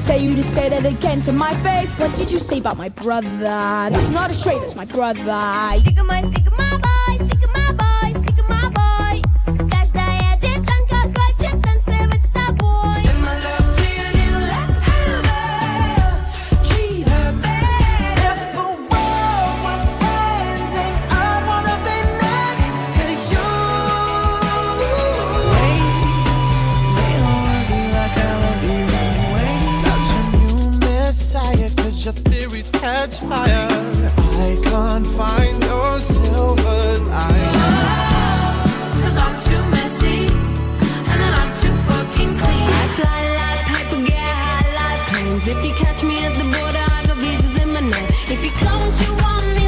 dare you to say that again to my face. What did you say about my brother? That's not a trait, that's my brother. Sick of my boy, sick of my boy, sick of my boy. Каждая девчонка хочет танцевать с тобой. Send my love to your new lover. Treat her better. If the world was ending, I wanna be next to you. Wait, don't be like I love you. Wait, got your new messiah, 'cause your theories catch fire. I can't find your silver line. Cause I'm too messy, and then I'm too fucking clean. I fly like paper, get high like planes. If you catch me at the border, I got visas in my name. If you don't, you want me